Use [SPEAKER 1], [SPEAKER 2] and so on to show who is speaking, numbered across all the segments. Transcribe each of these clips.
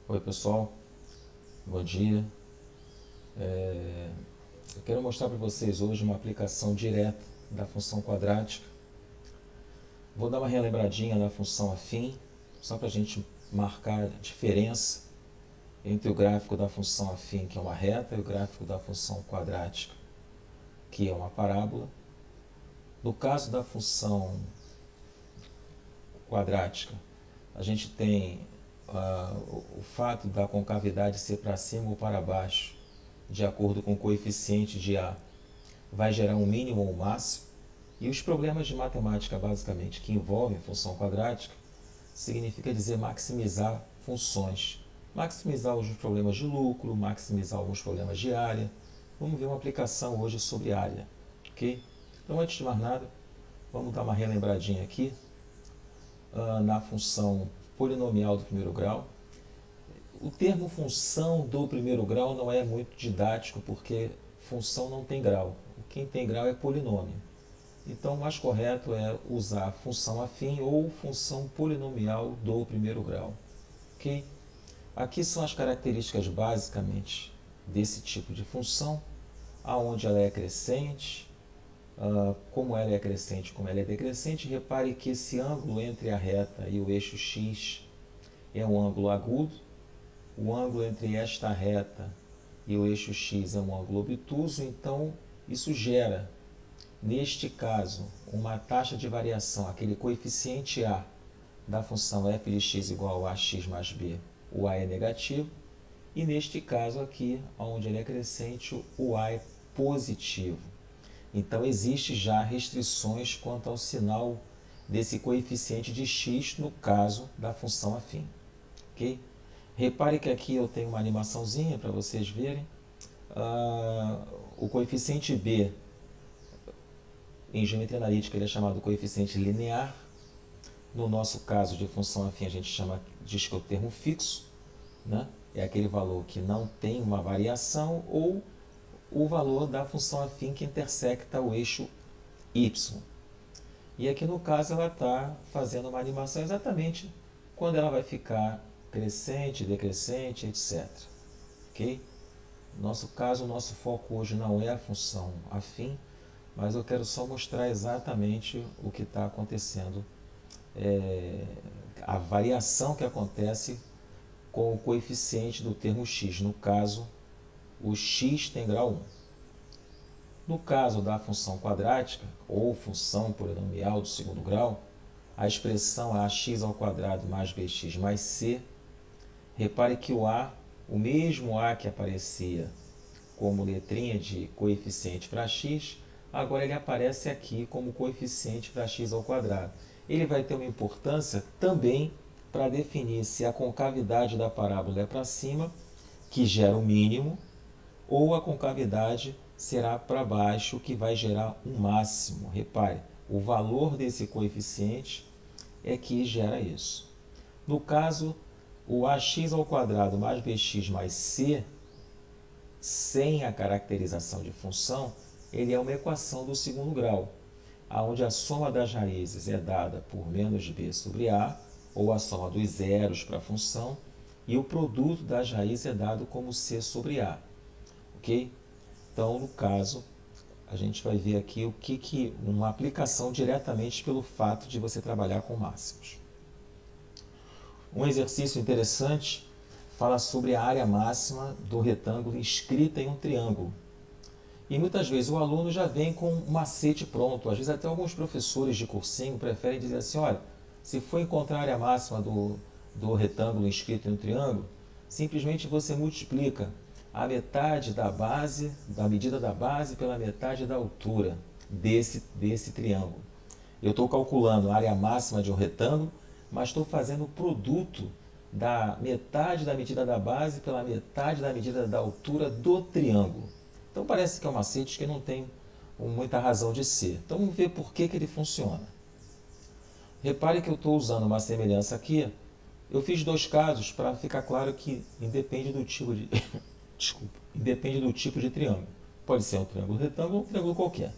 [SPEAKER 1] Oi pessoal, bom dia. Eu quero mostrar para vocês hoje uma aplicação direta da função quadrática. Vou dar uma relembradinha na função afim, só para a gente marcar a diferença entre o gráfico da função afim, que é uma reta, e o gráfico da função quadrática, que é uma parábola. No caso da função quadrática, a gente tem o fato da concavidade ser para cima ou para baixo, de acordo com o coeficiente de A, vai gerar um mínimo ou um máximo. E os problemas de matemática, basicamente, que envolvem função quadrática, significa dizer maximizar funções. Maximizar alguns problemas de lucro, maximizar alguns problemas de área. Vamos ver uma aplicação hoje sobre área, ok? Então, antes de mais nada, vamos dar uma relembradinha aqui na função polinomial do primeiro grau. O termo função do primeiro grau não é muito didático, porque função não tem grau. Quem tem grau é polinômio. Então, o mais correto é usar função afim ou função polinomial do primeiro grau. Okay? Aqui são as características basicamente desse tipo de função, aonde ela é crescente, como ela é crescente, como ela é decrescente. Repare que esse ângulo entre a reta e o eixo x é um ângulo agudo. O ângulo entre esta reta e o eixo x é um ângulo obtuso, então isso gera, neste caso, uma taxa de variação, aquele coeficiente A da função f de x igual a x mais b, o A é negativo, e neste caso aqui, onde ele é crescente, o A é positivo. Então existe já restrições quanto ao sinal desse coeficiente de x no caso da função afim. Okay? Repare que aqui eu tenho uma animaçãozinha para vocês verem. O coeficiente b, em geometria analítica, ele é chamado coeficiente linear. No nosso caso de função afim, a gente diz que é o termo fixo, né? É aquele valor que não tem uma variação, ou o valor da função afim que intersecta o eixo y. E aqui no caso ela está fazendo uma animação exatamente quando ela vai ficar crescente, decrescente, etc. Ok? No nosso caso, o nosso foco hoje não é a função afim, mas eu quero só mostrar exatamente o que está acontecendo, a variação que acontece com o coeficiente do termo x. No caso, o x tem grau 1. No caso da função quadrática, ou função polinomial do segundo grau, a expressão ax ao quadrado mais bx mais c. Repare que o A, o mesmo A que aparecia como letrinha de coeficiente para x, agora ele aparece aqui como coeficiente para x ao quadrado. Ele vai ter uma importância também para definir se a concavidade da parábola é para cima, que gera o mínimo, ou a concavidade será para baixo, que vai gerar um máximo. Repare, o valor desse coeficiente é que gera isso. No caso, o ax ao quadrado mais bx mais c, sem a caracterização de função, ele é uma equação do segundo grau, onde a soma das raízes é dada por menos b sobre a, ou a soma dos zeros para a função, e o produto das raízes é dado como c sobre a. Ok? Então, no caso, a gente vai ver aqui uma aplicação diretamente pelo fato de você trabalhar com máximos. Um exercício interessante fala sobre a área máxima do retângulo inscrita em um triângulo. E muitas vezes o aluno já vem com um macete pronto. Às vezes até alguns professores de cursinho preferem dizer assim, olha, se for encontrar a área máxima do retângulo inscrito em um triângulo, simplesmente você multiplica a metade da base, da medida da base pela metade da altura desse triângulo. Eu estou calculando a área máxima de um retângulo, mas estou fazendo o produto da metade da medida da base pela metade da medida da altura do triângulo. Então parece que é um macete que não tem muita razão de ser. Então vamos ver por que ele funciona. Repare que eu estou usando uma semelhança aqui. Eu fiz dois casos para ficar claro que independe do tipo de independe do tipo de triângulo. Pode ser um triângulo retângulo ou um triângulo qualquer.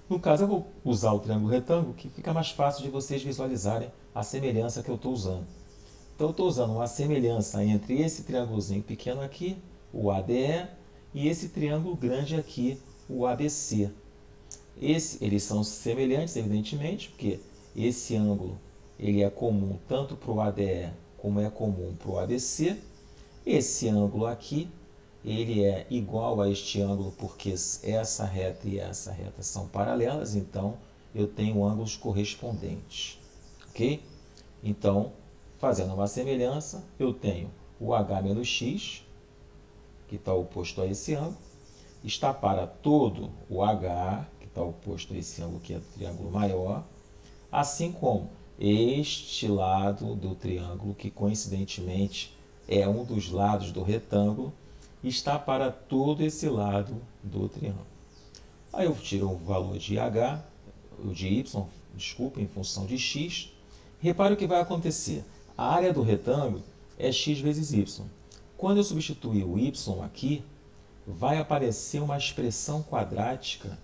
[SPEAKER 1] No caso, eu vou usar o triângulo retângulo, que fica mais fácil de vocês visualizarem a semelhança que eu estou usando. Então eu estou usando uma semelhança entre esse triângulozinho pequeno aqui, o ADE, e esse triângulo grande aqui, o ABC. Eles são semelhantes, evidentemente, porque esse ângulo ele é comum tanto para o ADE como é comum para o ABC. Esse ângulo aqui ele é igual a este ângulo porque essa reta e essa reta são paralelas, então eu tenho ângulos correspondentes. Ok? Então, fazendo uma semelhança, eu tenho o H menos X, que está oposto a esse ângulo, está para todo o H, que está oposto a esse ângulo que é o triângulo maior, assim como este lado do triângulo, que coincidentemente é um dos lados do retângulo, está para todo esse lado do triângulo. Aí eu tiro o valor de H, de Y, desculpa, em função de X. Repare o que vai acontecer. A área do retângulo é X vezes Y. Quando eu substituir o Y aqui, vai aparecer uma expressão quadrática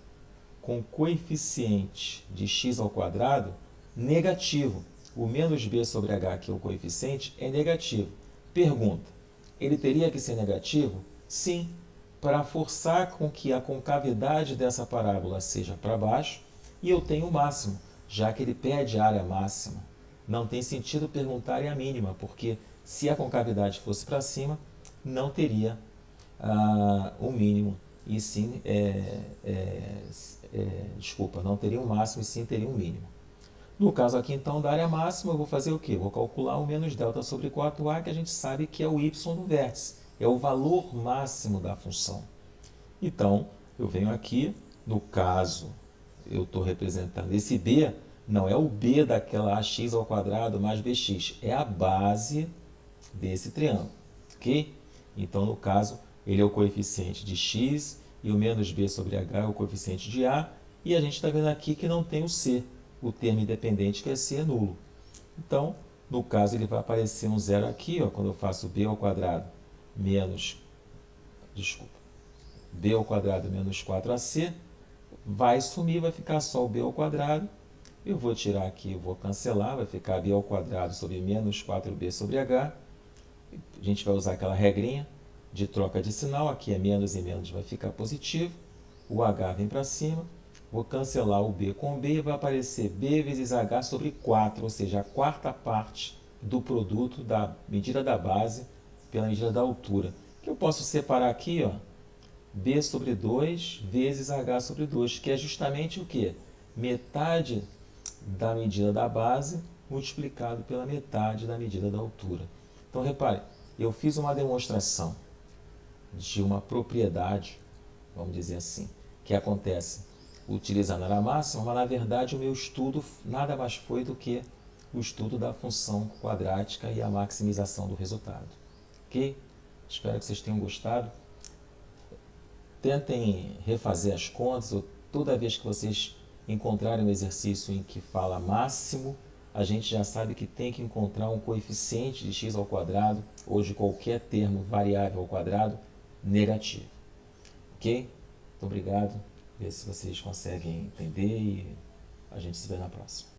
[SPEAKER 1] com coeficiente de x ao quadrado negativo. O menos b sobre h, que é o coeficiente, é negativo. Pergunta, ele teria que ser negativo? Sim, para forçar com que a concavidade dessa parábola seja para baixo e eu tenho o máximo, já que ele pede a área máxima. Não tem sentido perguntar a mínima, porque se a concavidade fosse para cima, não teria o mínimo, e sim, desculpa, não teria o máximo e sim teria o mínimo. No caso aqui, então, da área máxima, eu vou fazer o quê? Vou calcular o menos delta sobre 4a, que a gente sabe que é o y do vértice, é o valor máximo da função. Então, eu venho aqui, no caso, eu estou representando esse b, não é o b daquela ax ao quadrado mais bx, é a base desse triângulo, ok? Então, no caso, ele é o coeficiente de x e o menos b sobre h é o coeficiente de a, e a gente está vendo aqui que não tem o c, o termo independente que é c é nulo. Então, no caso, ele vai aparecer um zero aqui, ó, quando eu faço b ao quadrado menos, desculpa, b ao quadrado menos 4ac, vai sumir, vai ficar só o b ao quadrado. Eu vou tirar aqui, eu vou cancelar, vai ficar b ao quadrado sobre menos 4b sobre h. A gente vai usar aquela regrinha de troca de sinal, aqui é menos e menos vai ficar positivo, o h vem para cima, vou cancelar o b com o b e vai aparecer b vezes h sobre 4, ou seja, a quarta parte do produto da medida da base pela medida da altura, que eu posso separar aqui, ó, b sobre 2 vezes h sobre 2, que é justamente o quê? Metade da medida da base multiplicado pela metade da medida da altura. Então, repare, eu fiz uma demonstração de uma propriedade, vamos dizer assim, que acontece utilizando a área máxima, mas na verdade o meu estudo nada mais foi do que o estudo da função quadrática e a maximização do resultado. Ok? Espero que vocês tenham gostado. Tentem refazer as contas, ou toda vez que vocês encontrarem um exercício em que fala máximo, a gente já sabe que tem que encontrar um coeficiente de x ao quadrado ou de qualquer termo variável ao quadrado negativo. Ok? Muito obrigado. Ver se vocês conseguem entender e a gente se vê na próxima.